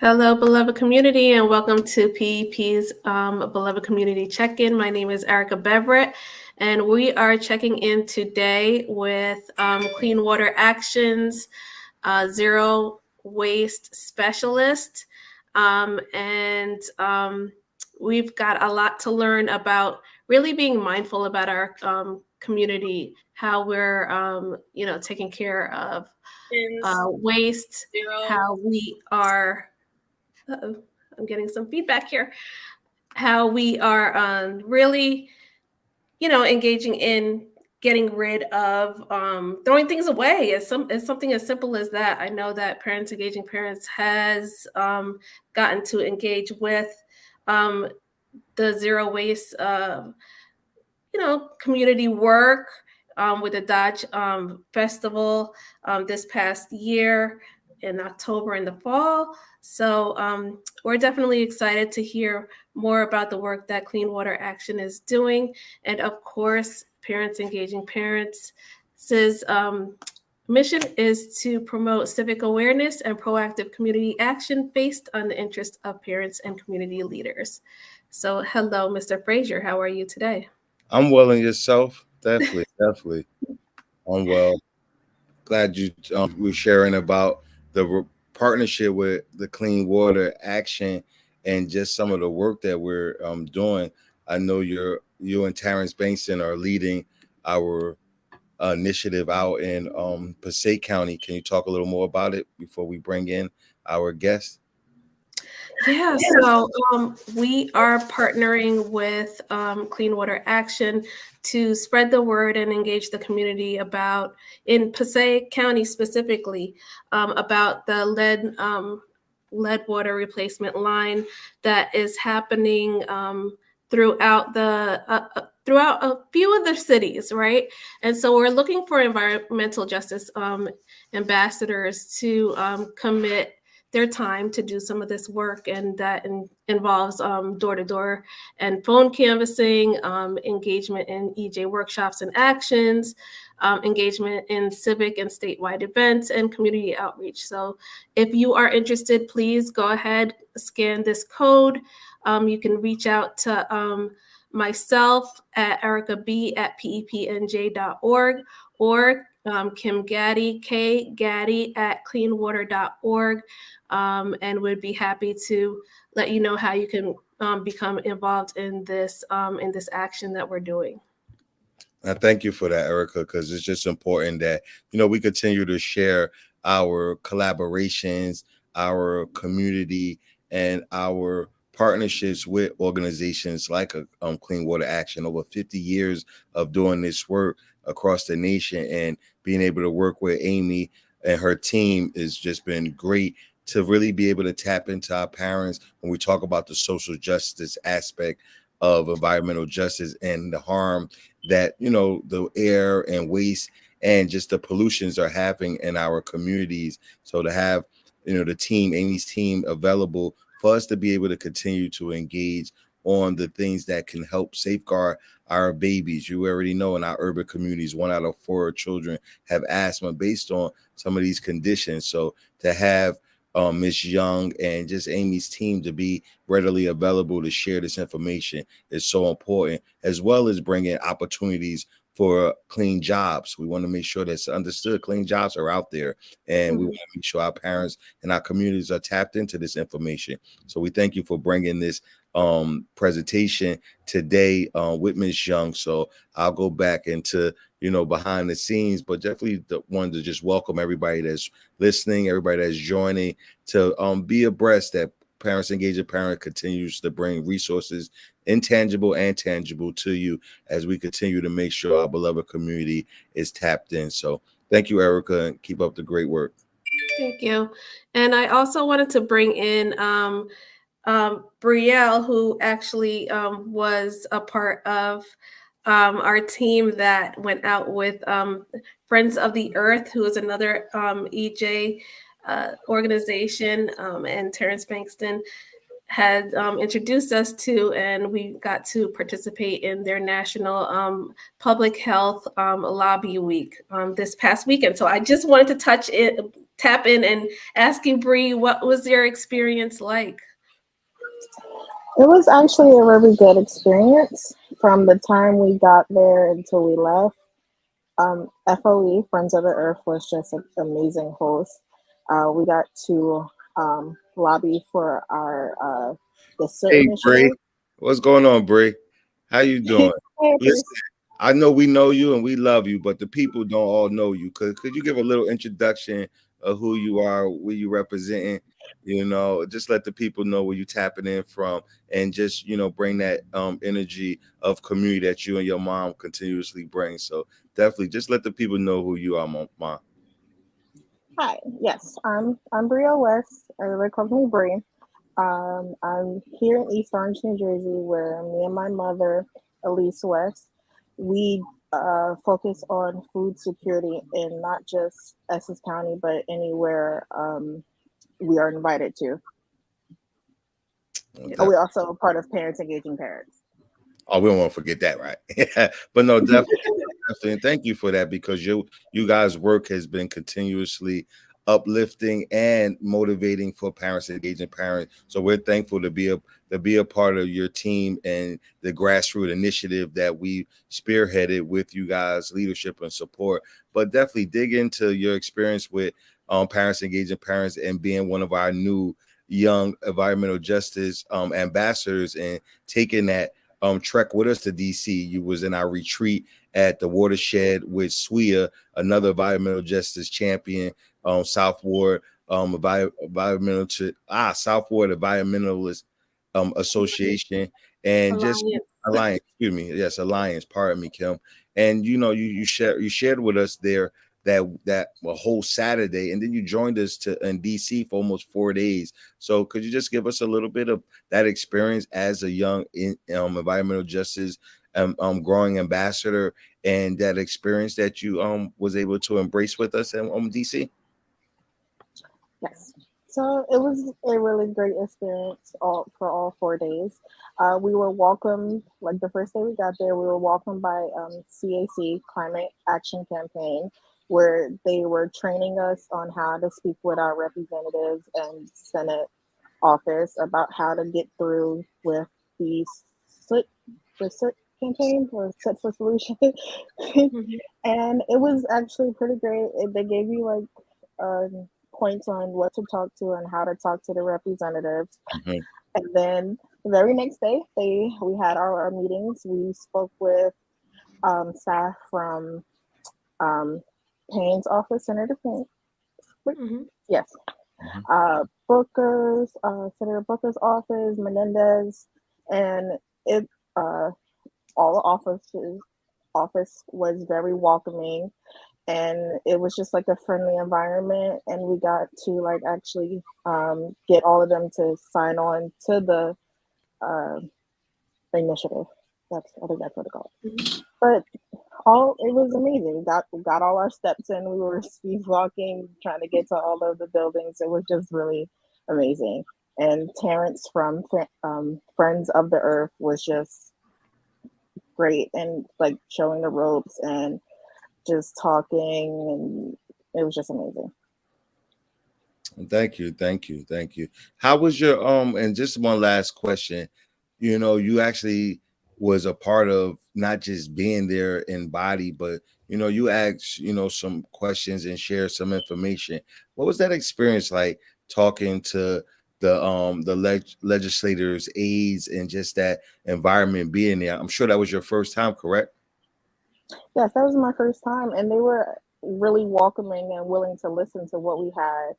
Hello, beloved community, and welcome to PEP's Beloved Community Check-In. My name is Erica Beverett, and we are checking in today with Clean Water Action's Zero Waste Specialist. And we've got a lot to learn about really being mindful about our community, how we're, taking care of waste, how we are I'm getting some feedback here. How we are really, engaging in getting rid of throwing things away. It's something as simple as that. I know that Parents Engaging Parents has gotten to engage with um, the zero waste, community work with the Dodge Festival this past year in October in the fall. So we're definitely excited to hear more about the work that Clean Water Action is doing. And of course, Parents Engaging Parents' mission is to promote civic awareness and proactive community action based on the interests of parents and community leaders. So hello, Mr. Frazier. How are you today? I'm well, and yourself? Definitely. I'm well. Glad you were sharing about the partnership with the Clean Water Action and just some of the work that we're doing. I know you and Terrence Bankston are leading our initiative out in Passaic County. Can you talk a little more about it before we bring in our guest? Yeah, so we are partnering with Clean Water Action to spread the word and engage the community about, in Passaic County specifically, about the lead water replacement line that is happening throughout throughout a few of the cities, right? And so we're looking for environmental justice ambassadors to commit their time to do some of this work, and that involves door-to-door and phone canvassing, engagement in EJ workshops and actions, engagement in civic and statewide events, and community outreach. So if you are interested, please go ahead, scan this code. You can reach out to myself at ericab@pepnj.org, or Kim Gaddy, Gaddy at cleanwater.org, and would be happy to let you know how you can become involved in this action that we're doing. I thank you for that, Erica, because it's just important that we continue to share our collaborations, our community, and our partnerships with organizations like Clean Water Action. Over 50 years of doing this work across the nation, and being able to work with Amy and her team has just been great to really be able to tap into our parents when we talk about the social justice aspect of environmental justice and the harm that the air and waste and just the pollutions are having in our communities. So to have the team, Amy's team, available for us to be able to continue to engage on the things that can help safeguard our babies. You already know in our urban communities, 1 out of 4 children have asthma based on some of these conditions. So to have Ms. Young and just Amy's team to be readily available to share this information is so important, as well as bringing opportunities for clean jobs. We want to make sure that's understood. Clean jobs are out there, and we want to make sure our parents and our communities are tapped into this information. So we thank you for bringing this presentation today with Ms. Young. So I'll go back into behind the scenes, but definitely wanted to just welcome everybody that's listening, everybody that's joining, to be abreast that Parents Engaging Parent continues to bring resources, intangible and tangible, to you as we continue to make sure our beloved community is tapped in. So thank you, Erica, and keep up the great work. Thank you. And I also wanted to bring in Brielle, who actually was a part of our team that went out with Friends of the Earth, who is another EJ organization, and Terrence Bankston had introduced us to, and we got to participate in their national public health lobby week this past weekend. So I just wanted to tap in and ask you, Bree, what was your experience like? It was actually a really good experience from the time we got there until we left. FOE, Friends of the Earth, was just an amazing host. We got to lobby for our the SIT Hey, Bray, initiative. what's going on, Bray? How you doing? Hey, Listen, Bruce. I know we know you and we love you, but the people don't all know you. Could you give a little introduction of who you are, where you representing? You know, just let the people know where you tapping in from, and just bring that energy of community that you and your mom continuously bring. So definitely, just let the people know who you are, mom. Hi. Yes, I'm Bria West. Everybody calls me Bree. I'm here in East Orange, New Jersey, where me and my mother, Elise West, we focus on food security in not just Essex County, but anywhere we are invited to. Oh, we're also part of Parents Engaging Parents. Oh, we don't want to forget that, right? But no, definitely, definitely, and thank you for that because you guys' work has been continuously uplifting and motivating for parents, engaging parents. So we're thankful to be a part of your team and the grassroots initiative that we spearheaded with you guys' leadership and support. But definitely dig into your experience with parents, engaging parents, and being one of our new young environmental justice ambassadors and taking that trek with us to DC. You was in our retreat at the watershed with SWIA, another environmental justice champion, South Ward, South Ward Environmentalist Association, and just Alliance. Alliance. Excuse me, yes, Alliance. Pardon me, Kim. And you shared with us there that a whole Saturday, and then you joined us in DC for almost 4 days. So could you just give us a little bit of that experience as a young environmental justice growing ambassador, and that experience that you was able to embrace with us in DC? Yes. So it was a really great experience for all 4 days. We were welcomed, like the first day we got there, we were welcomed by CAC, Climate Action Campaign, where they were training us on how to speak with our representatives and Senate office about how to get through with the SIT, the SIT campaign or SIT for Solution. Mhm. And it was actually pretty great. They gave you like points on what to talk to and how to talk to the representatives. Mhm. And then the very next day, we had our meetings. We spoke with staff from um, Payne's office, Senator Payne. Wait, Mhm. yes, Mhm. Senator Booker's office, Menendez, and it all the office was very welcoming, and it was just like a friendly environment, and we got to like actually get all of them to sign on to the uh, initiative. I think that's what it's called. Mhm. But all it was amazing. We got all our steps in. We were speed walking, trying to get to all of the buildings. It was just really amazing. And Terrence from Friends of the Earth was just great and like showing the ropes and just talking, and it was just amazing. Thank you, thank you, thank you. How was your and just one last question. You actually was a part of not just being there in body, but you asked, some questions and shared some information. What was that experience like talking to the legislators, aides, and just that environment being there? I'm sure that was your first time, correct? Yes, that was my first time, and they were really welcoming and willing to listen to what we had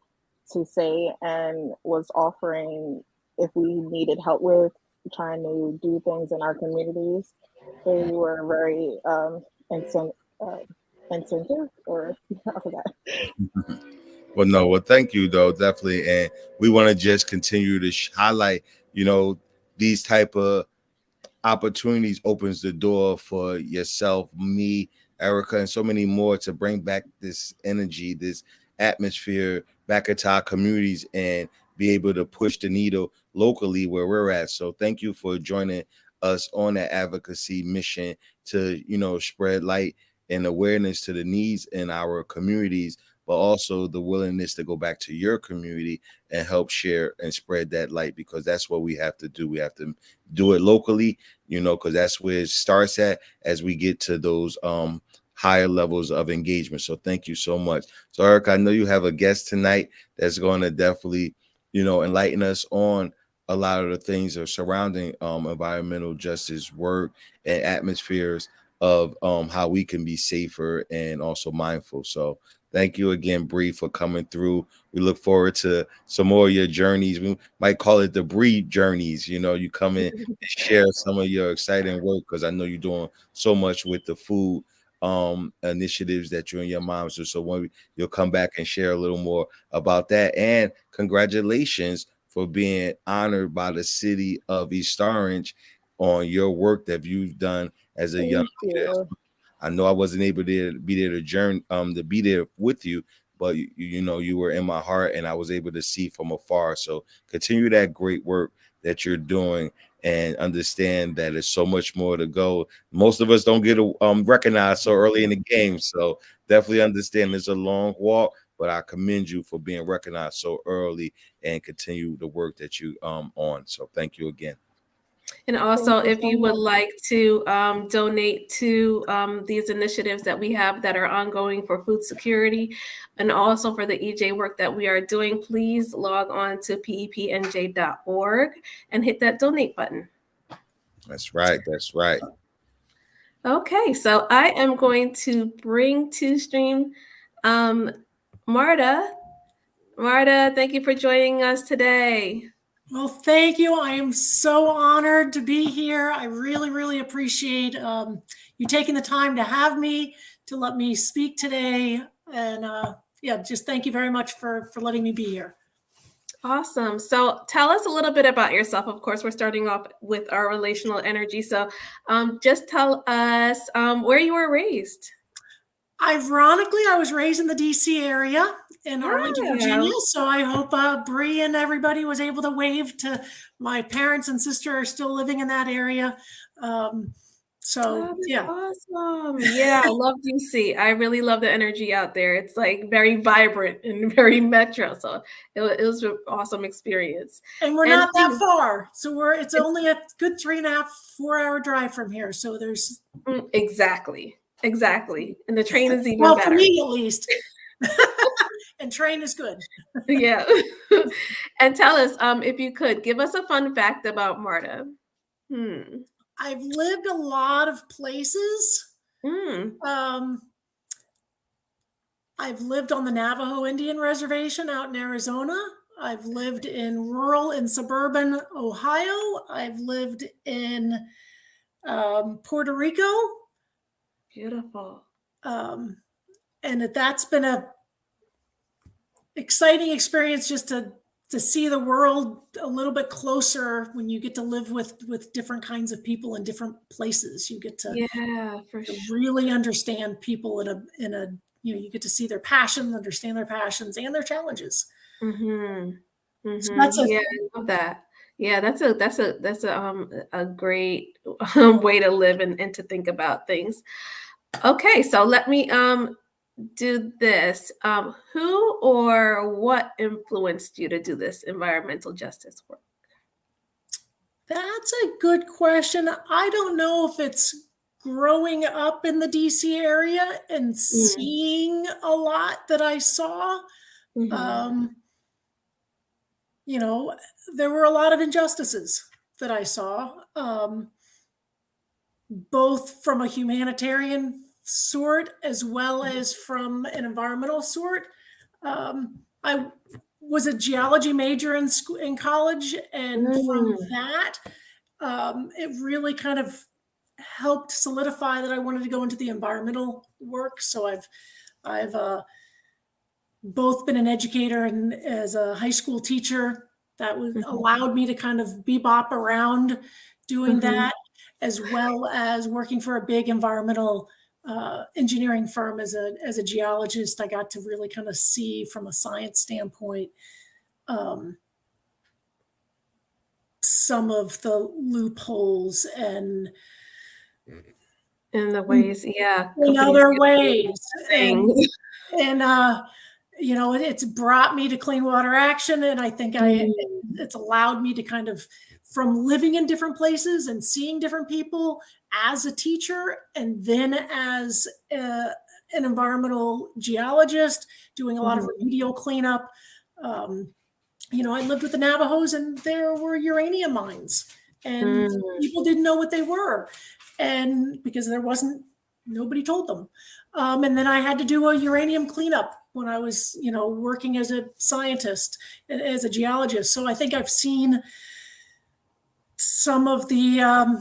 to say, and was offering if we needed help with trying to do things in our communities. They were very incent- uh, incentive, or I forgot. Well, no. Well, thank you though, definitely, and we want to just continue to highlight, you know, these type of opportunities opens the door for yourself, me, Erica, and so many more to bring back this energy, this atmosphere back into our communities and be able to push the needle locally where we're at. So thank you for joining us on that advocacy mission to, spread light and awareness to the needs in our communities but also the willingness to go back to your community and help share and spread that light, because that's what we have to do. We have to do it locally, because that's where it starts at as we get to those higher levels of engagement. So thank you so much. So Eric, I know you have a guest tonight that's going to definitely, enlighten us on a lot of the things that are surrounding environmental justice work and atmospheres of how we can be safer and also mindful. So thank you again, Bree, for coming through. We look forward to some more of your journeys. We might call it the Bree journeys. You come in and share some of your exciting work, because I know you're doing so much with the food initiatives that you and your moms do. So when you'll come back and share a little more about that. And congratulations for being honored by the city of East Orange on your work that you've done as a young Thank leader. you. I know I wasn't able to be there to be there with you, but you were in my heart, and I was able to see from afar. So continue that great work that you're doing, and understand that there's so much more to go. Most of us don't get recognized so early in the game, so definitely understand it's a long walk. But I commend you for being recognized so early and continue the work that you on. So thank you again. And also, Thank you if so you would much. like to donate to these initiatives that we have that are ongoing for food security, and also for the EJ work that we are doing, please log on to PEPNJ.org and hit that donate button. That's right. That's right. Okay, so I am going to bring to stream Marta. Marta, thank you for joining us today. Well, thank you. I am so honored to be here. I really, really appreciate you taking the time to have me, to let me speak today. And just thank you very much for letting me be here. Awesome. So tell us a little bit about yourself. Of course, we're starting off with our relational energy. So just tell us where you were raised. Ironically, I was raised in the DC area in Arlington, Virginia. Yeah. So I hope Bree and everybody was able to wave to my parents and sister are still living in that area. Oh, that's awesome. Yeah, I love DC. I really love the energy out there. It's like very vibrant and very metro. So it was an awesome experience. And we're not that far. So it's only a good 3.5, 4-hour drive from here. So there's exactly. And the train is even well, better. for me at least. And train is good. Yeah. And tell us, if you could, give us a fun fact about Marta. I've lived a lot of places. I've lived on the Navajo Indian Reservation out in Arizona. I've lived in rural and suburban Ohio. I've lived in Puerto Rico. Beautiful. And that's been a exciting experience, just to see the world a little bit closer when you get to live with different kinds of people in different places. You get to really understand people in a you get to see their passions, understand their passions and their challenges. So that's I love that. Yeah, that's a great way to live and to think about things. Okay, so let me do this. Who or what influenced you to do this environmental justice work? That's a good question. I don't know if it's growing up in the DC area and seeing a lot that I saw. There were a lot of injustices that I saw, both from a humanitarian sort as well as from an environmental sort. I was a geology major in college, and from that, it really kind of helped solidify that I wanted to go into the environmental work. So I've both been an educator and as a high school teacher. That allowed me to kind of bebop around doing that, as well as working for a big environmental engineering firm as a geologist. I got to really kind of see from a science standpoint some of the loopholes and in the ways, in other ways, and you know, it's brought me to Clean Water Action, and I think it's allowed me to kind of, from living in different places and seeing different people as a teacher, and then as an environmental geologist, doing a lot of remedial cleanup. You know, I lived with the Navajos, and there were uranium mines, and people didn't know what they were, and because nobody told them. And then I had to do a uranium cleanup when I was, you know, working as a scientist, as a geologist. So I think I've seen some of the,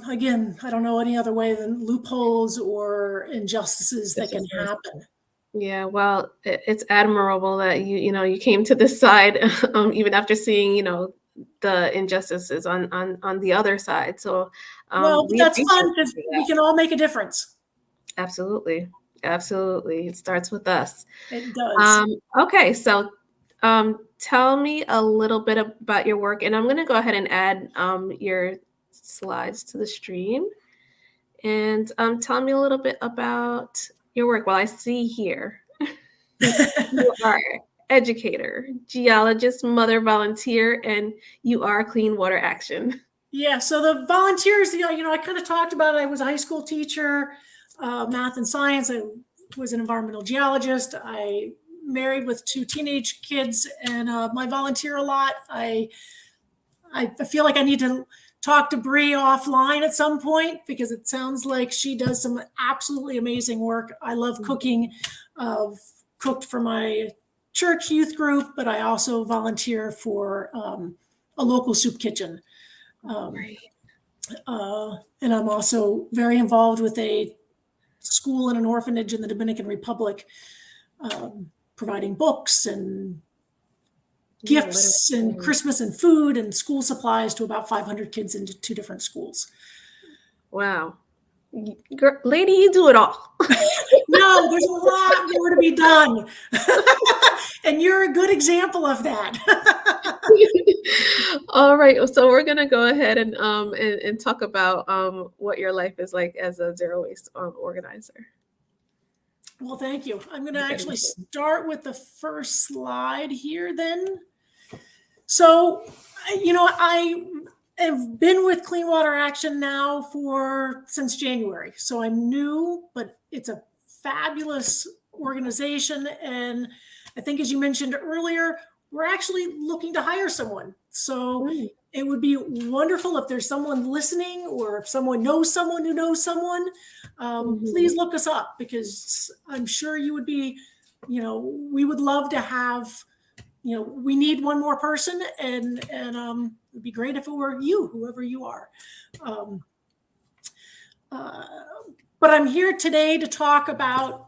again, I don't know any other way than loopholes or injustices that can happen. Yeah, well, it's admirable that you came to this side, even after seeing, the injustices on the other side. So, Well, we that's appreciate fun because we can all make a difference. Absolutely. Absolutely. It starts with us. It does. Okay. So tell me a little bit about your work, and I'm going to go ahead and add your slides to the stream. And tell me a little bit about your work. Well, I see here you are educator, geologist, mother volunteer, and you are Clean Water Action. Yeah. So the volunteers, I kind of talked about it. I was a high school teacher, math and science. I was an environmental geologist. I married with 2 teenage kids, and I volunteer a lot. I feel like I need to talk to Bree offline at some point because it sounds like she does some absolutely amazing work. I love cooking. Cooked for my church youth group, but I also volunteer for a local soup kitchen. And I'm also very involved with a school and an orphanage in the Dominican Republic, providing books and gifts and Christmas and food and school supplies to about 500 kids in 2 different schools. Wow. Lady, you do it all. No, there's a lot more to be done. And you're a good example of that. All right. So we're going to go ahead and talk about what your life is like as a zero waste organizer. Well, thank you. I'm going to actually start with the first slide here then. So, I have been with Clean Water Action now since January. So I'm new, but it's a fabulous organization. And I think, as you mentioned earlier, we're actually looking to hire someone. So it would be wonderful if there's someone listening, or if someone knows someone who knows someone, please look us up, because I'm sure you would be, we would love to have, we need one more person, and it'd be great if it were you, whoever you are. But I'm here today to talk about,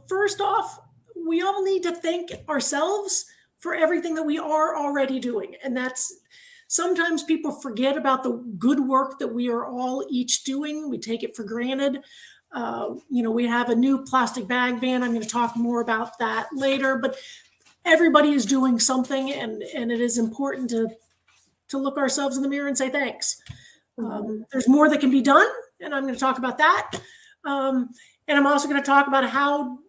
first off, we all need to thank ourselves for everything that we are already doing. And that's, sometimes people forget about the good work that we are all each doing. We take it for granted. We have a new plastic bag ban. I'm going to talk more about that later, but everybody is doing something, and it is important to look ourselves in the mirror and say thanks. There's more that can be done, and I'm going to talk about that. And I'm also going to talk about how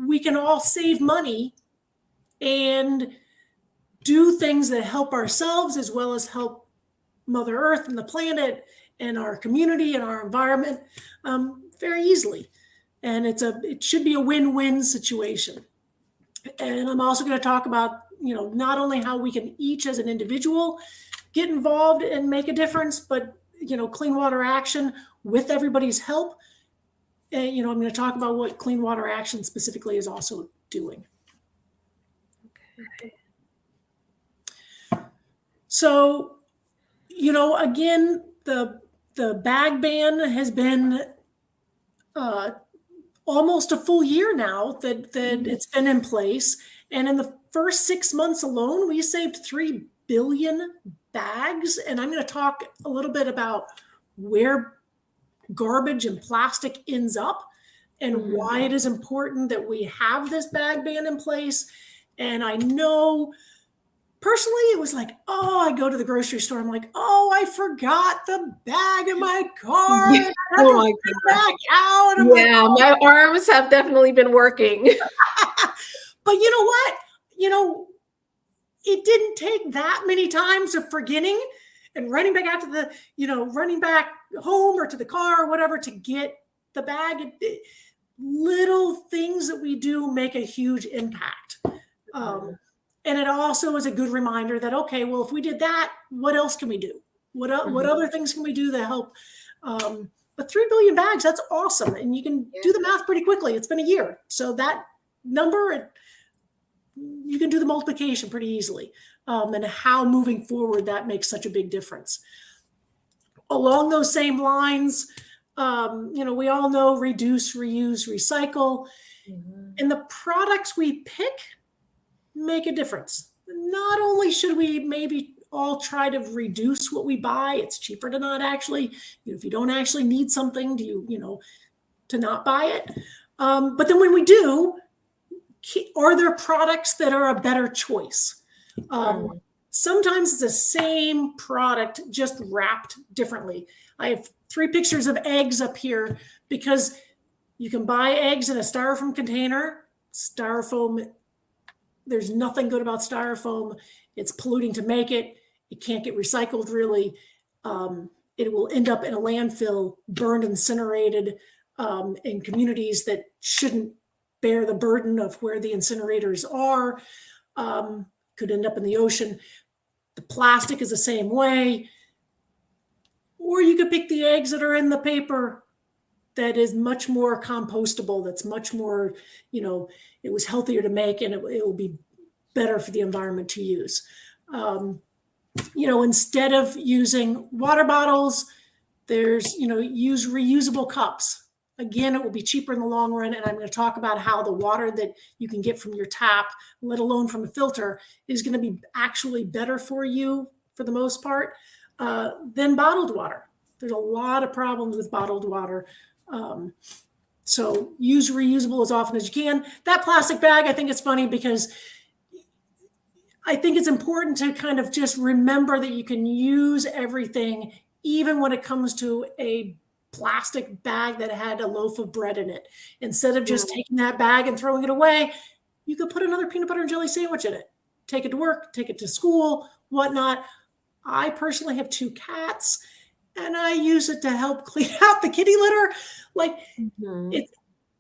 we can all save money and do things that help ourselves as well as help Mother Earth and the planet and our community and our environment very easily. And it should be a win-win situation. And I'm also going to talk about, not only how we can each as an individual get involved and make a difference, but, Clean Water Action with everybody's help. And, I'm going to talk about what Clean Water Action specifically is also doing. Okay. So, again, the bag ban has been almost a full year now that it's been in place. And in the first 6 months alone, we saved 3 billion bags. And I'm going to talk a little bit about where garbage and plastic ends up and why it is important that we have this bag ban in place. And I know personally, it was like, I go to the grocery store. I'm like, I forgot the bag in my car. Yeah. Oh my God. Back out. Yeah, my arms have definitely been working. But you know what? It didn't take that many times of forgetting and running back out to the, running back home or to the car or whatever to get the bag. Little things that we do make a huge impact. And it also is a good reminder that, okay, well, if we did that, what else can we do? What other things can we do to help? But 3 billion bags, that's awesome. And you can do the math pretty quickly. It's been a year. So that number, you can do the multiplication pretty easily. And how moving forward, that makes such a big difference. Along those same lines, we all know reduce, reuse, recycle. And the products we pick make a difference. Not only should we maybe all try to reduce what we buy, it's cheaper to not actually, if you don't actually need something, to not buy it. But then when we do, are there products that are a better choice? Sometimes it's the same product, just wrapped differently. I have 3 pictures of eggs up here because you can buy eggs in a styrofoam container. Styrofoam, there's nothing good about styrofoam. It's polluting to make it. It can't get recycled really. It will end up in a landfill, burned, incinerated in communities that shouldn't bear the burden of where the incinerators are. Could end up in the ocean. The plastic is the same way. Or you could pick the eggs that are in the paper that is much more compostable, that's much more, it was healthier to make and it will be better for the environment to use. Instead of using water bottles, there's, use reusable cups. Again, it will be cheaper in the long run. And I'm going to talk about how the water that you can get from your tap, let alone from a filter, is going to be actually better for you for the most part than bottled water. There's a lot of problems with bottled water. So use reusable as often as you can. That plastic bag, I think it's funny because I think it's important to kind of just remember that you can use everything, even when it comes to a plastic bag that had a loaf of bread in it. Instead of just taking that bag and throwing it away, you could put another peanut butter and jelly sandwich in it. Take it to work, take it to school, whatnot. I personally have 2 cats, and I use it to help clean out the kitty litter.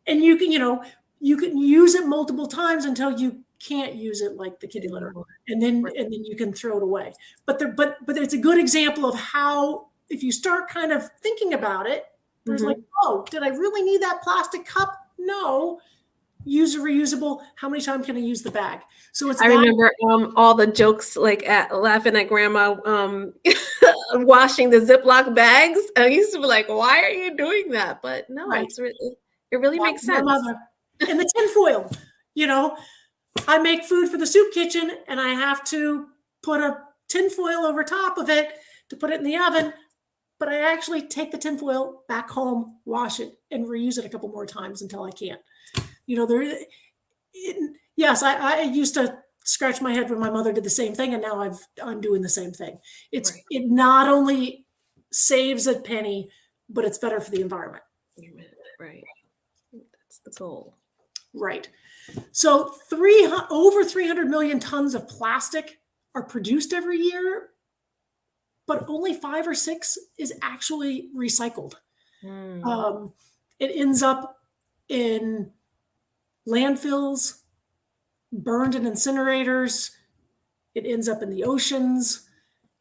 And you can use it multiple times until you can't use it like the kitty litter, and then you can throw it away. But it's a good example of how, if you start kind of thinking about it, there's oh, did I really need that plastic cup? No. Use a reusable. How many times can I use the bag? So I remember all the jokes laughing at grandma washing the Ziploc bags. I used to be like, why are you doing that? But no, it really makes sense. And the tinfoil, I make food for the soup kitchen and I have to put a tinfoil over top of it to put it in the oven. But I actually take the tinfoil back home, wash it, and reuse it a couple more times until I can't. Yes, I used to scratch my head when my mother did the same thing, and now I'm doing the same thing. It not only saves a penny, but it's better for the environment. Right. That's the goal. Right. So over 300 million tons of plastic are produced every year, but only 5 or 6 is actually recycled. It ends up in landfills, burned in incinerators. It ends up in the oceans.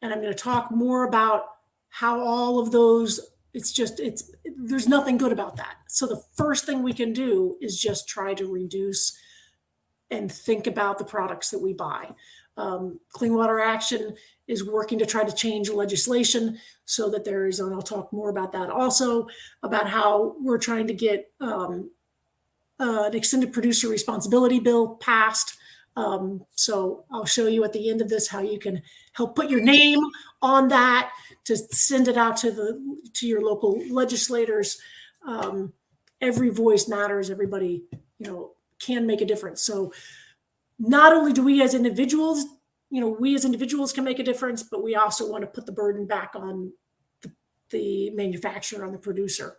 And I'm going to talk more about how all of those, there's nothing good about that. So the first thing we can do is just try to reduce and think about the products that we buy. Clean Water Action is working to try to change legislation so that there is, and I'll talk more about that also, about how we're trying to get an extended producer responsibility bill passed. So I'll show you at the end of this how you can help put your name on that to send it out to your local legislators. Every voice matters. Everybody, can make a difference. So not only do we as individuals, can make a difference, but we also want to put the burden back on the manufacturer, on the producer.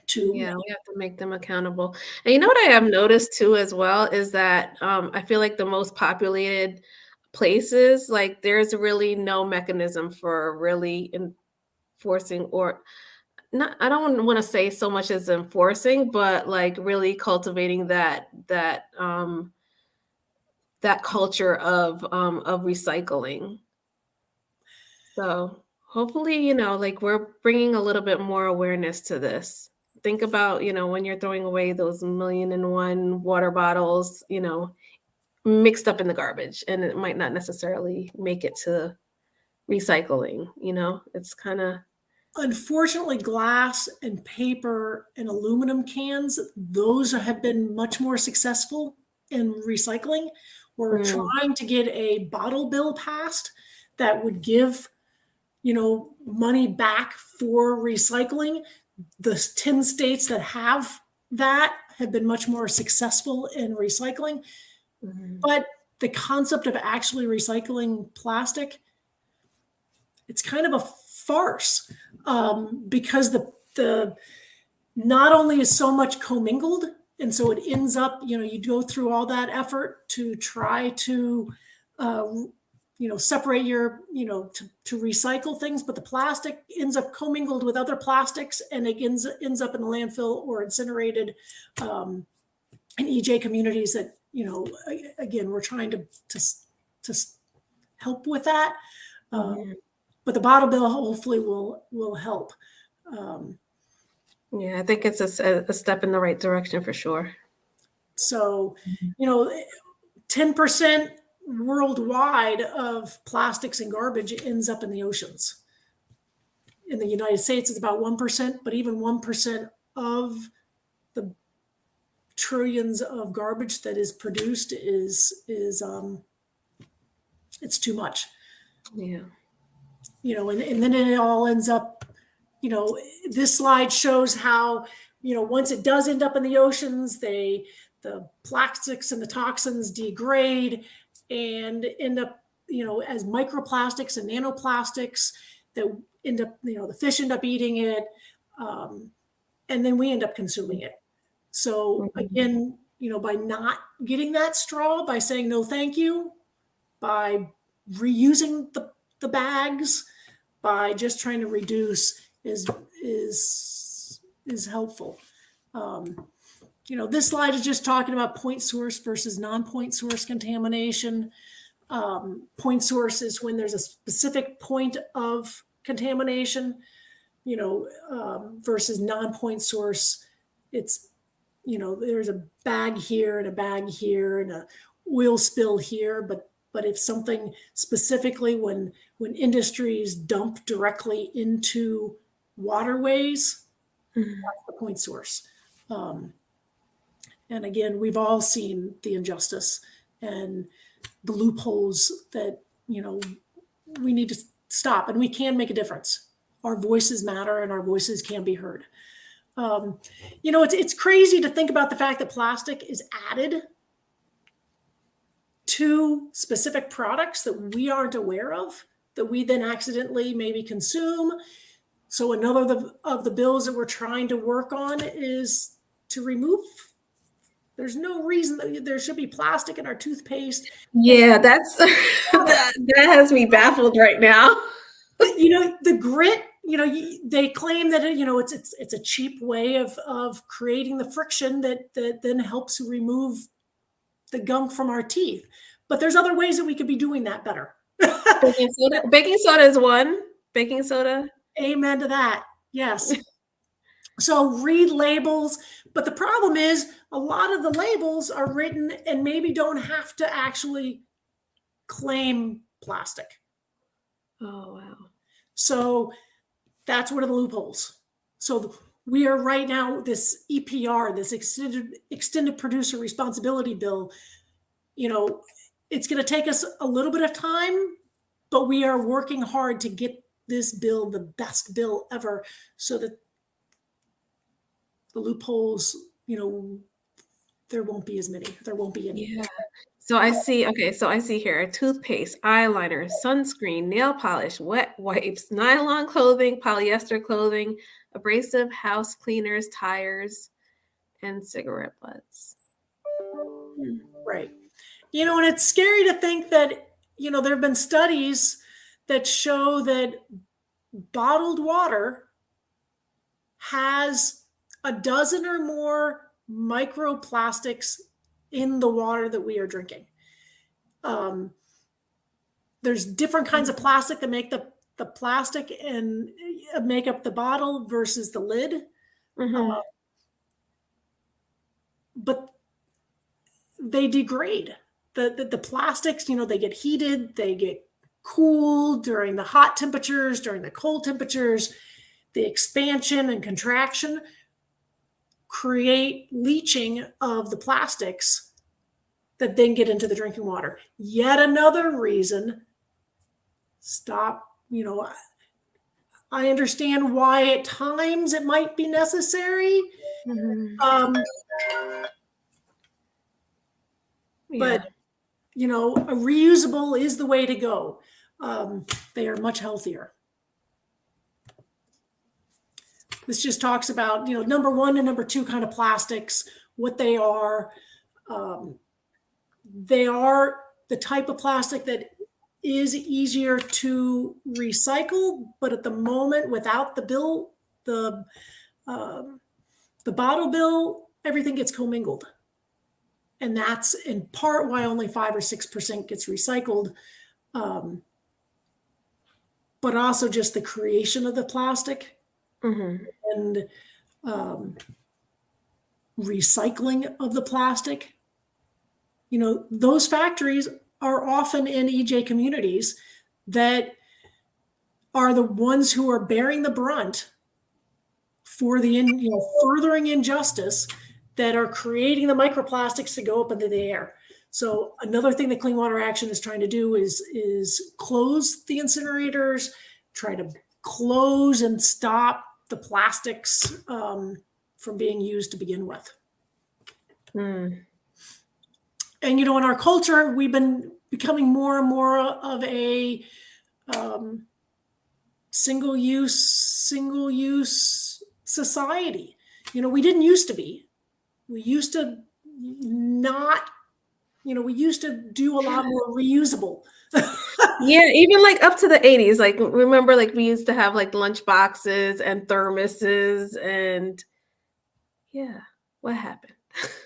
to Yeah, we have to make them accountable. And you know what I have noticed too as well is that I feel like the most populated places, like there's really no mechanism for really enforcing or not, I don't want to say so much as enforcing, but like really cultivating that culture of recycling. So hopefully, like we're bringing a little bit more awareness to this. Think about, when you're throwing away those 1,000,001 water bottles, mixed up in the garbage, and it might not necessarily make it to recycling. It's kind of, unfortunately, glass and paper and aluminum cans, those have been much more successful in recycling. We're trying to get a bottle bill passed that would give, money back for recycling. The 10 states that have that have been much more successful in recycling. But the concept of actually recycling plastic, it's kind of a farce, because the not only is so much commingled, and so it ends up, you go through all that effort to try to separate your, to recycle things, but the plastic ends up commingled with other plastics, and it ends up in the landfill or incinerated, in EJ communities that, again, we're trying to help with that. But the bottle bill hopefully will help. Yeah, I think it's a step in the right direction for sure. So, 10% worldwide of plastics and garbage ends up in the oceans. In the United States, it's about 1%, but even 1% of the trillions of garbage that is produced is it's too much. Yeah. And then it all ends up, this slide shows how, once it does end up in the oceans, the plastics and the toxins degrade and end up, as microplastics and nanoplastics that end up, the fish end up eating it. And then we end up consuming it. So again, by not getting that straw, by saying no, thank you, by reusing the bags, by just trying to reduce is helpful. This slide is just talking about point source versus non-point source contamination. Point source is when there's a specific point of contamination, versus non-point source. It's, there's a bag here and a bag here and a oil spill here, but if something specifically when industries dump directly into waterways, that's the point source. And again, we've all seen the injustice and the loopholes that, we need to stop, and we can make a difference. Our voices matter and our voices can be heard. It's crazy to think about the fact that plastic is added to specific products that we aren't aware of, that we then accidentally maybe consume. So another of the bills that we're trying to work on is to remove. There's no reason that there should be plastic in our toothpaste. Yeah, that's that has me baffled right now. The grit, they claim that it's a cheap way of creating the friction that then helps remove the gunk from our teeth. But there's other ways that we could be doing that better. Baking soda is one. Baking soda. Amen to that. Yes. So read labels. But the problem is a lot of the labels are written and maybe don't have to actually claim plastic. Oh, wow. So that's one of the loopholes. So we are right now, this EPR, this extended producer responsibility bill, it's going to take us a little bit of time, but we are working hard to get this bill the best bill ever so that the loopholes, there won't be as many. There won't be any. Yeah. So I see, okay, so I see here toothpaste, eyeliner, sunscreen, nail polish, wet wipes, nylon clothing, polyester clothing, abrasive house cleaners, tires, and cigarette butts. Hmm. Right. And it's scary to think that, there have been studies that show that bottled water has a dozen or more microplastics in the water that we are drinking. There's different kinds of plastic that make the plastic and make up the bottle versus the lid. Mhm. But they degrade. The plastics, they get heated, they get cooled during the hot temperatures, during the cold temperatures. The expansion and contraction create leaching of the plastics that then get into the drinking water. Yet another reason, stop, I understand why at times it might be necessary. Mhm. But, Yeah. a reusable is the way to go. They are much healthier. This just talks about, number one and number two kind of plastics, what they are. They are the type of plastic that is easier to recycle, but at the moment, without the bill, the bottle bill, everything gets commingled. And that's in part why only 5 or 6% gets recycled. But also just the creation of the plastic and recycling of the plastic. Those factories are often in EJ communities that are the ones who are bearing the brunt for the furthering injustice, that are creating the microplastics to go up into the air. So another thing that Clean Water Action is trying to do is close the incinerators, try to close and stop the plastics from being used to begin with. And in our culture, we've been becoming more and more of a single-use society. We didn't used to be. We used to not, we used to do a lot more reusable. Yeah, even like up to the 80s. Like, remember, like we used to have like lunch boxes and thermoses, and yeah, what happened?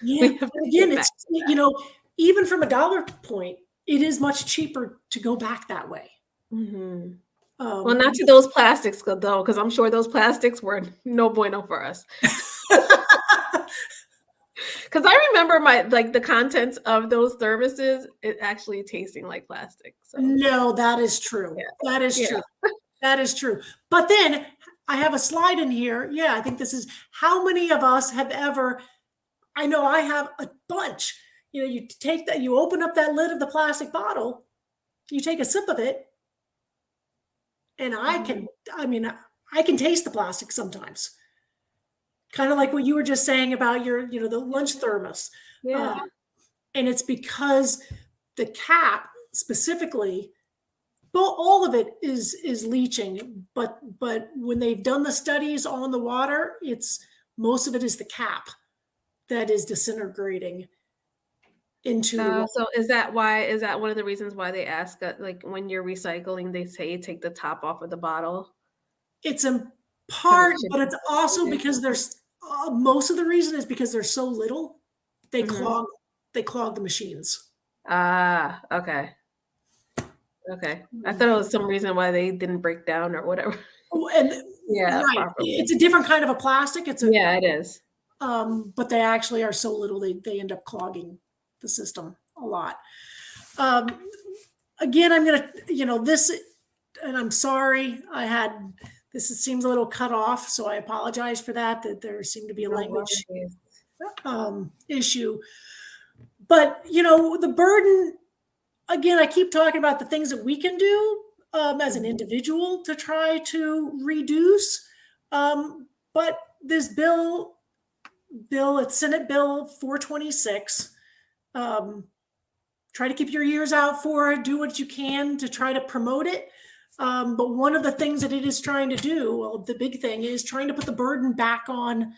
Yeah, We have to again, get back it's, to that. even from a dollar point, it is much cheaper to go back that way. Well, not to those plastics though, because I'm sure those plastics were no bueno for us. Because I remember the contents of those thermoses, it actually tasting like plastic. So No, that is true. Yeah. That is true. That is true. But then I have a slide in here. Yeah, I think this is how many of us have ever, I know I have a bunch. You take that, you open up that lid of the plastic bottle, you take a sip of it, and I can taste the plastic sometimes. Kind of like what you were just saying about your, the lunch thermos. Yeah. And it's because the cap specifically, well, all of it is leaching, but when they've done the studies on the water, most of it is the cap that is disintegrating into the water. So is that one of the reasons why they ask like when you're recycling, they say take the top off of the bottle? It's in part, should but it's also because there's most of the reason is because there's so little, they clog the machines. Ah, okay. Okay. I thought it was some reason why they didn't break down or whatever. And Yeah, right, properly. it's a different kind of a plastic. Yeah, it is. But they actually are so little they end up clogging the system a lot. Again, I'm gonna, this, and I'm sorry, this seems a little cut off, so I apologize for that there seemed to be a language issue. But the burden, again, I keep talking about the things that we can do as an individual to try to reduce. But this bill, it's Senate Bill 426. try to keep your ears out for it, do what you can to try to promote it. But one of the things that it is trying to do, well, the big thing is trying to put the burden back on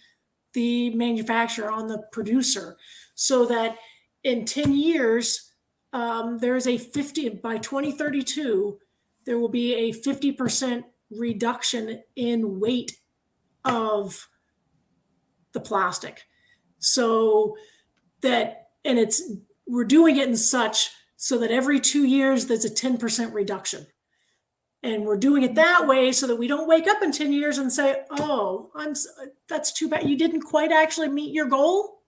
the manufacturer, on the producer, so that in 10 years, there is a 50, by 2032, there will be a 50% reduction in weight of the plastic. So that, and we're doing it in such so that every 2 years, there's a 10% reduction. And we're doing it that way so that we don't wake up in 10 years and say, oh, that's too bad. You didn't quite actually meet your goal.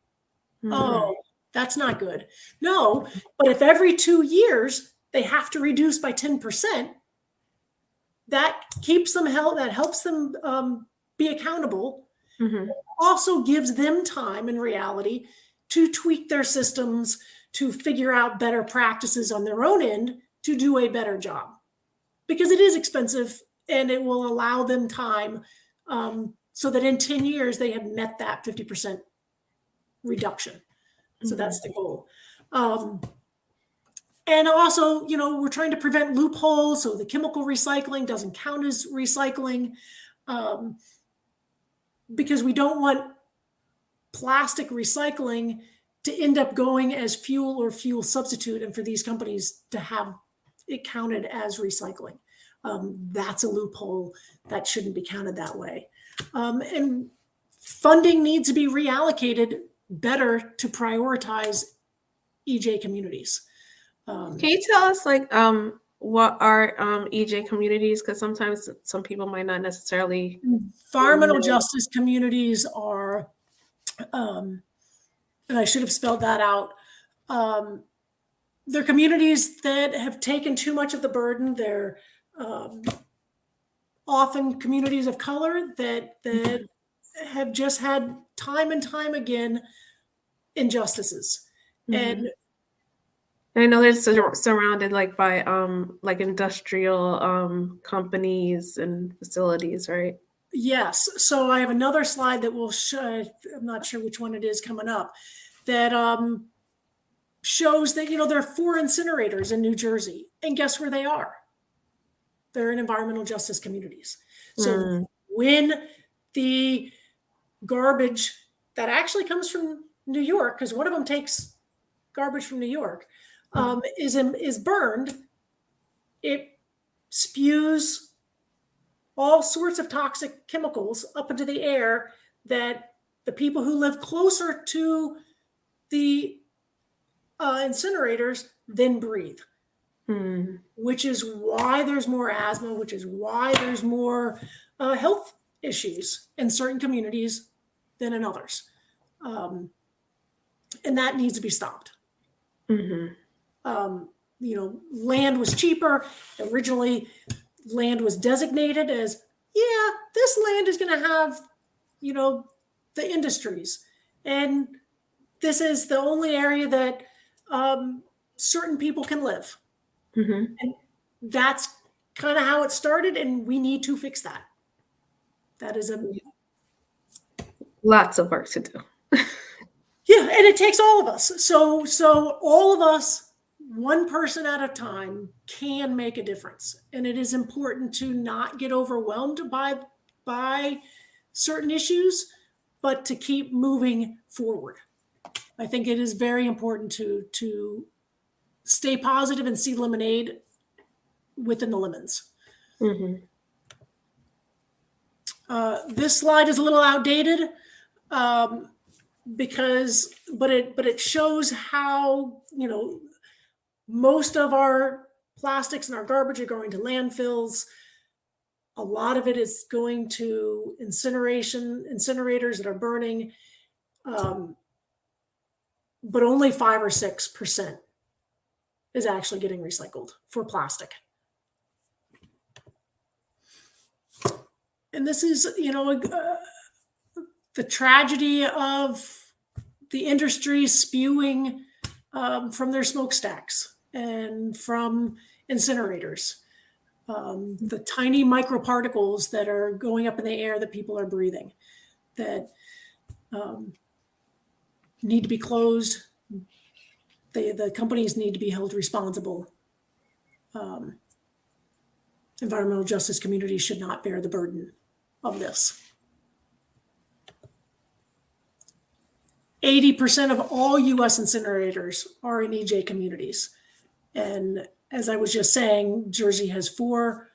Mm-hmm. Oh, that's not good. No, but if every 2 years they have to reduce by 10%, that keeps them that helps them be accountable. Mm-hmm. Also gives them time in reality to tweak their systems, to figure out better practices on their own end to do a better job. Because it is expensive, and it will allow them time so that in 10 years they have met that 50% reduction. So mm-hmm. That's the goal. And also, we're trying to prevent loopholes, so the chemical recycling doesn't count as recycling, because we don't want plastic recycling to end up going as fuel or fuel substitute, and for these companies to have it counted as recycling. That's a loophole that shouldn't be counted that way. And funding needs to be reallocated better to prioritize EJ communities. Can you tell us what are EJ communities? Because sometimes some people might not necessarily. Environmental justice communities are, and I should have spelled that out. They're communities that have taken too much of the burden. They're often communities of color that have just had time and time again injustices. Mm-hmm. And I know they're surrounded by industrial companies and facilities, right? Yes. So I have another slide that will show, I'm not sure which one it is coming up, that shows that, there are 4 incinerators in New Jersey. And guess where they are? They're in environmental justice communities. So when the garbage that actually comes from New York, because one of them takes garbage from New York, is burned, it spews all sorts of toxic chemicals up into the air that the people who live closer to the incinerators then breathe, which is why there's more asthma, which is why there's more health issues in certain communities than in others. And that needs to be stopped. Mm-hmm. Land was cheaper. Originally, land was designated as, this land is going to have, the industries. And this is the only area that certain people can live. Mm-hmm. And that's kind of how it started, and we need to fix that. That is lots of work to do. Yeah, and it takes all of us. So all of us, one person at a time, can make a difference. And it is important to not get overwhelmed by certain issues, but to keep moving forward. I think it is very important to stay positive and see lemonade within the lemons. Mm-hmm. This slide is a little outdated because it shows how, most of our plastics and our garbage are going to landfills. A lot of it is going to incinerators that are burning, but only 5 or 6% is actually getting recycled for plastic. And this is, the tragedy of the industry spewing from their smokestacks and from incinerators. The tiny microparticles that are going up in the air that people are breathing that need to be closed the companies need to be held responsible. Environmental justice communities should not bear the burden of this. 80% of all U.S. incinerators are in EJ communities. And as I was just saying, Jersey has 4,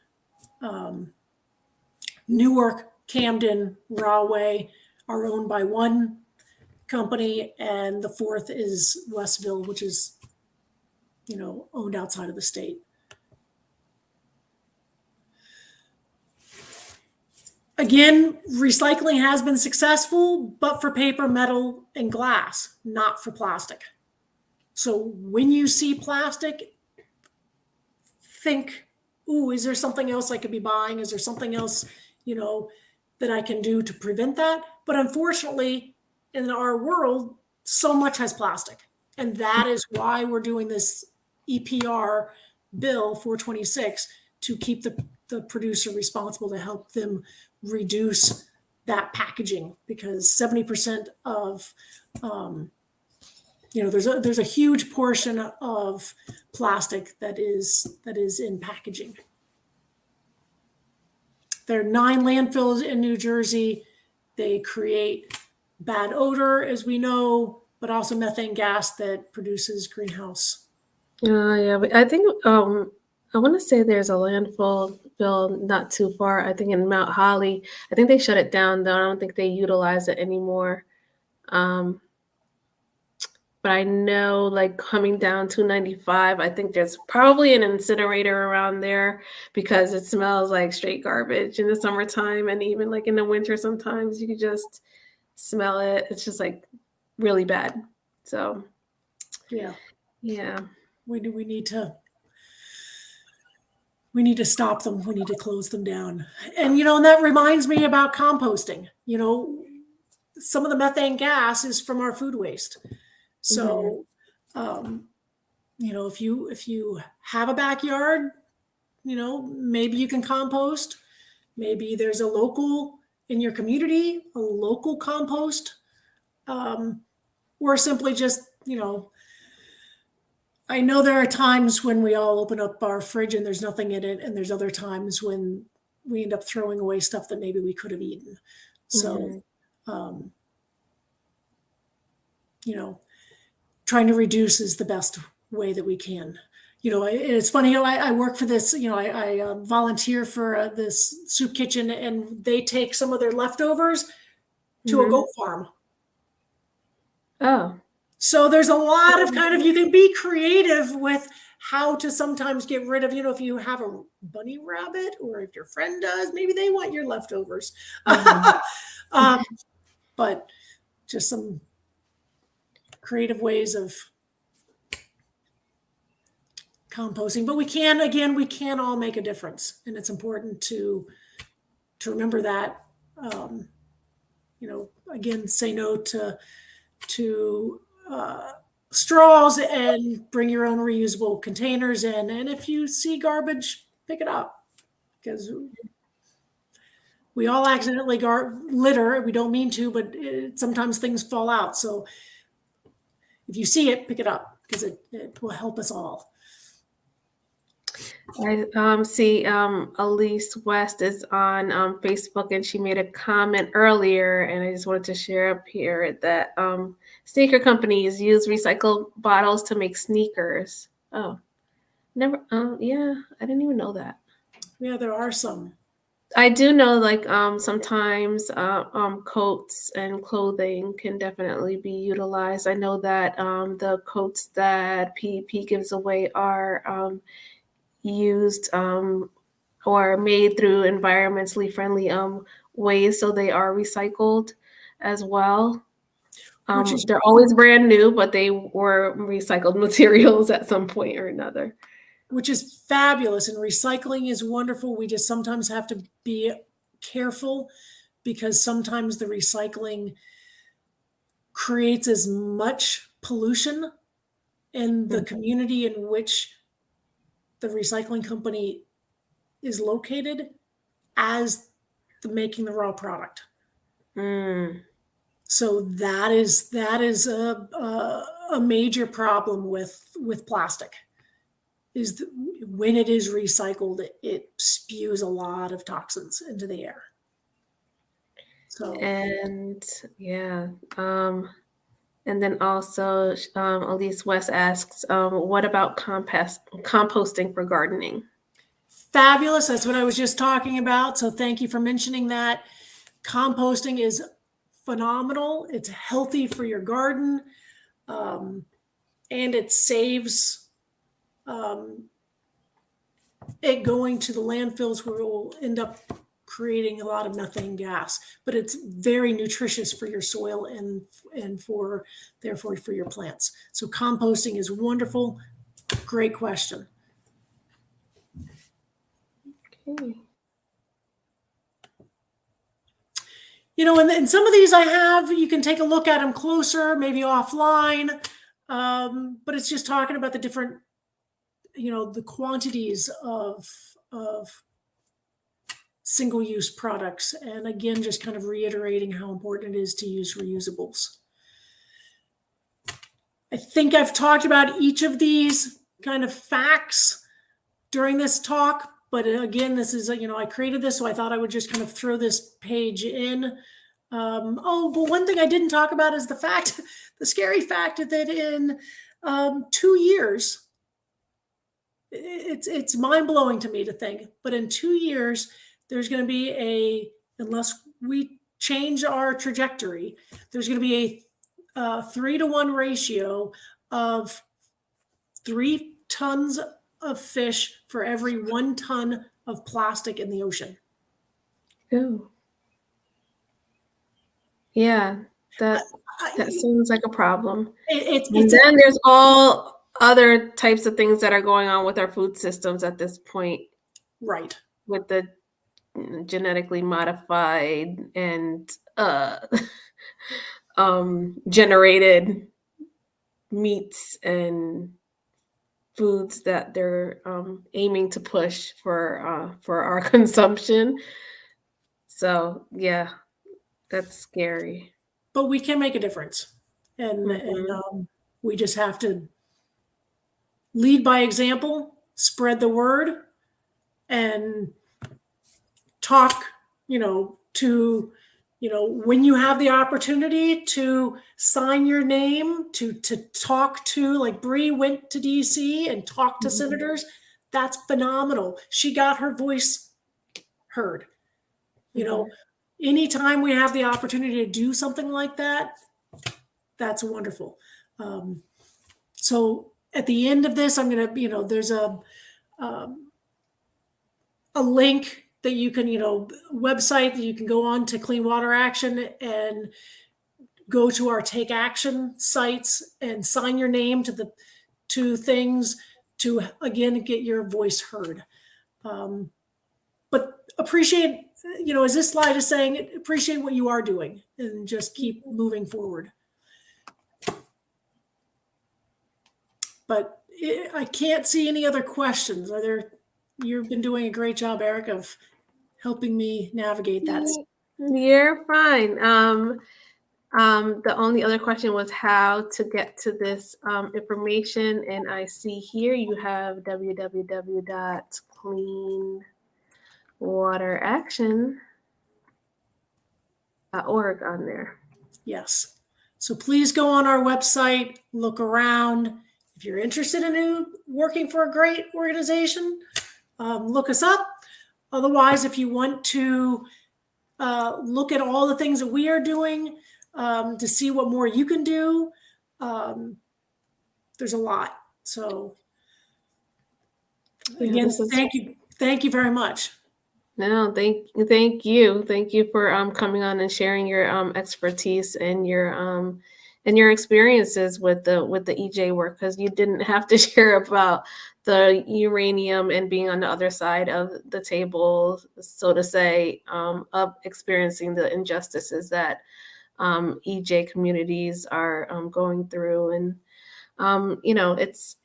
Newark, Camden, Rahway are owned by one company, and the 4th is Westville, which is, owned outside of the state. Again, recycling has been successful, but for paper, metal, and glass, not for plastic. So when you see plastic, think, ooh, is there something else I could be buying? Is there something else, that I can do to prevent that? But unfortunately, in our world, so much has plastic. And that is why we're doing this EPR bill 426 to keep the producer responsible to help them reduce that packaging, because 70% of there's a huge portion of plastic that is in packaging. There are 9 landfills in New Jersey. They create bad odor, as we know, but also methane gas that produces greenhouse. Yeah, but I think I want to say there's a landfill not too far. I think in Mount Holly. I think they shut it down though. I don't think they utilize it anymore. But I know, like, coming down 295, I think there's probably an incinerator around there because it smells like straight garbage in the summertime, and even like in the winter sometimes you can just smell it. It's just like really bad. So yeah, we need to stop them. We need to close them down. And and that reminds me about composting. Some of the methane gas is from our food waste. So, if you have a backyard, maybe you can compost. Maybe there's a local in your community, a local compost, or simply just, I know there are times when we all open up our fridge and there's nothing in it, and there's other times when we end up throwing away stuff that maybe we could have eaten. So, trying to reduce is the best way that we can. It's funny, I work for this, I volunteer for this soup kitchen, and they take some of their leftovers to a goat farm. Oh. So there's a lot of you can be creative with how to sometimes get rid of, if you have a bunny rabbit, or if your friend does, maybe they want your leftovers. But just some creative ways of composting. But we can all make a difference, and it's important to remember that. Again, say no to straws, and bring your own reusable containers in. And if you see garbage, pick it up, because we all accidentally litter. We don't mean to, but sometimes things fall out. So if you see it, pick it up, because it will help us all. I see Elise West is on Facebook, and she made a comment earlier, and I just wanted to share up here that sneaker companies use recycled bottles to make sneakers. Oh, never. Yeah, I didn't even know that. Yeah, there are some. I do know, like, sometimes coats and clothing can definitely be utilized. I know that the coats that PEP gives away are used or made through environmentally friendly ways, so they are recycled as well. They're always brand new, but they were recycled materials at some point or another. Which is fabulous, and recycling is wonderful. We just sometimes have to be careful, because sometimes the recycling creates as much pollution in the community in which the recycling company is located as making the raw product. So that is a major problem with plastic. Is when it is recycled, it spews a lot of toxins into the air. So And yeah, and then also Elise West asks, what about composting for gardening? fabulous. That's what I was just talking about. So thank you for mentioning that. Composting is phenomenal. It's healthy for your garden, and it saves it going to the landfills where it will end up creating a lot of methane gas. But it's very nutritious for your soil and for therefore for your plants. So composting is wonderful. Great question. Okay. You know, and some of these I have, you can take a look at them closer, maybe offline. But it's just talking about the different, you know, the quantities of single-use products. And again, just kind of reiterating how important it is to use reusables. I think I've talked about each of these kind of facts during this talk, but again, this is, you know, I created this, so I thought I would just kind of throw this page in. Oh, but one thing I didn't talk about is the fact, the scary fact that in 2 years, it's mind-blowing to me to think, but in 2 years, there's going to be unless we change our trajectory, there's going to be a 3-to-1 ratio of 3 tons of fish for every 1 ton of plastic in the ocean. Ooh. Yeah, that seems like a problem. And then there's all other types of things that are going on with our food systems at this point. Right. With the genetically modified and generated meats and foods that they're aiming to push for our consumption. So yeah, that's scary. But we can make a difference, and we just have to lead by example, spread the word, and talk, you know, to, you know, when you have the opportunity to sign your name, to talk to, like Bree went to DC and talked to senators. That's phenomenal. She got her voice heard. You know, anytime we have the opportunity to do something like that, that's wonderful. So at the end of this, I'm going to, you know, there's a link that you can, you know, website that you can go on to Clean Water Action and go to our Take Action sites and sign your name to things to, again, get your voice heard. But appreciate, you know, as this slide is saying, appreciate what you are doing and just keep moving forward. But I can't see any other questions. Are there? You've been doing a great job, Eric, of helping me navigate that. You're fine. The only other question was how to get to this information. And I see here you have www.cleanwateraction.org on there. Yes. So please go on our website, look around. If you're interested in working for a great organization, look us up. Otherwise, if you want to look at all the things that we are doing to see what more you can do, there's a lot. So again, thank you very much. No, thank you for coming on and sharing your expertise and your experiences with the EJ work, because you didn't have to share about the uranium and being on the other side of the table, so to say, of experiencing the injustices that EJ communities are going through. And you know, it's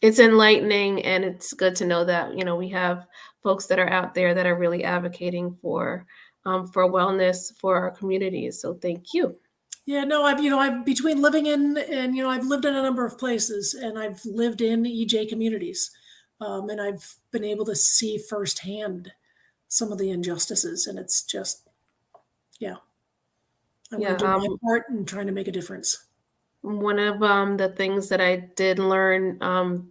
enlightening, and it's good to know that, you know, we have folks that are out there that are really advocating for for wellness for our communities. So thank you. Yeah, no, I've between living in and, I've lived in a number of places, and I've lived in EJ communities. And I've been able to see firsthand some of the injustices, and it's just, yeah, I want to do my part in trying to make a difference. One of the things that I did learn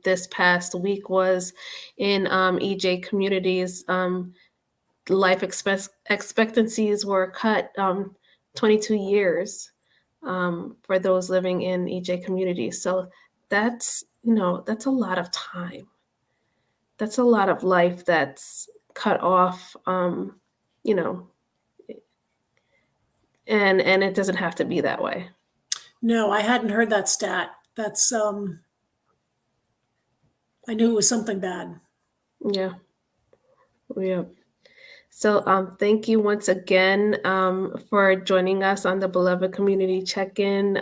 this past week was in EJ communities, life expectancies were cut 22 years for those living in EJ communities. So that's, that's a lot of time. That's a lot of life that's cut off, you know, and it doesn't have to be that way. No, I hadn't heard that stat. That's I knew it was something bad. Yeah. Yeah. So thank you once again for joining us on the Beloved Community Check-In.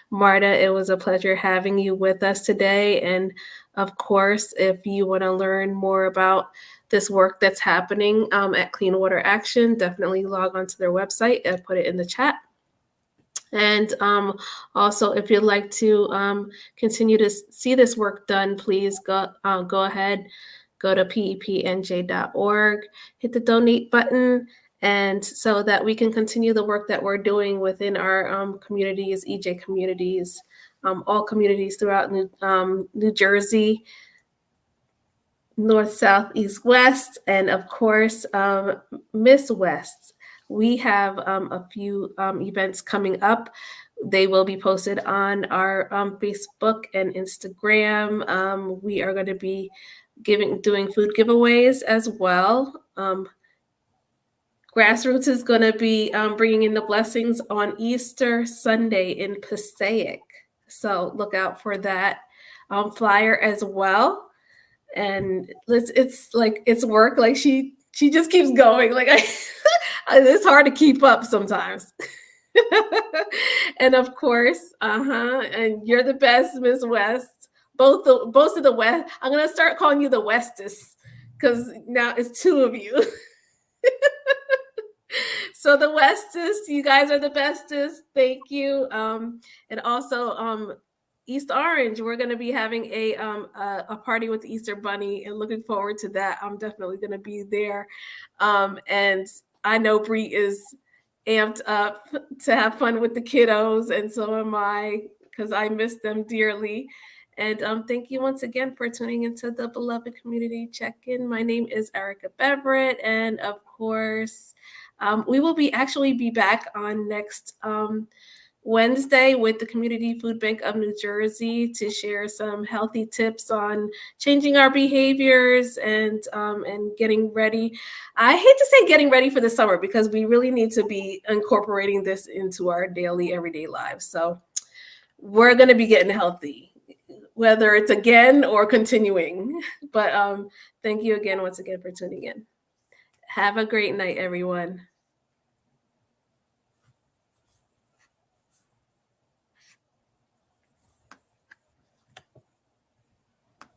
Marta, it was a pleasure having you with us today. And of course, if you want to learn more about this work that's happening at Clean Water Action, definitely log onto their website and put it in the chat. And also, if you'd like to continue to see this work done, please go ahead, go to PEPNJ.org, hit the donate button, and so that we can continue the work that we're doing within our communities, EJ communities, all communities throughout New Jersey, North, South, East, West, and of course, Miss West. We have a few events coming up. They will be posted on our Facebook and Instagram. We are going to be doing food giveaways as well. Grassroots is going to be bringing in the blessings on Easter Sunday in Passaic. So look out for that flyer as well. And it's work. Like she just keeps going. Like it's hard to keep up sometimes. And of course, and you're the best, Miss West. Both of the West. I'm gonna start calling you the Westest because now it's two of you. So the Westest, you guys are the bestest. Thank you. And also East Orange, we're going to be having a party with the Easter Bunny, and looking forward to that. I'm definitely going to be there. And I know Bree is amped up to have fun with the kiddos, and so am I, because I miss them dearly. And thank you once again for tuning into the Beloved Community Check-In. My name is Erica Beverett, and of course, we will be back on next Wednesday with the Community Food Bank of New Jersey to share some healthy tips on changing our behaviors and getting ready. I hate to say getting ready for the summer, because we really need to be incorporating this into our daily, everyday lives. So we're going to be getting healthy, whether it's again or continuing. But thank you again, once again, for tuning in. Have a great night, everyone.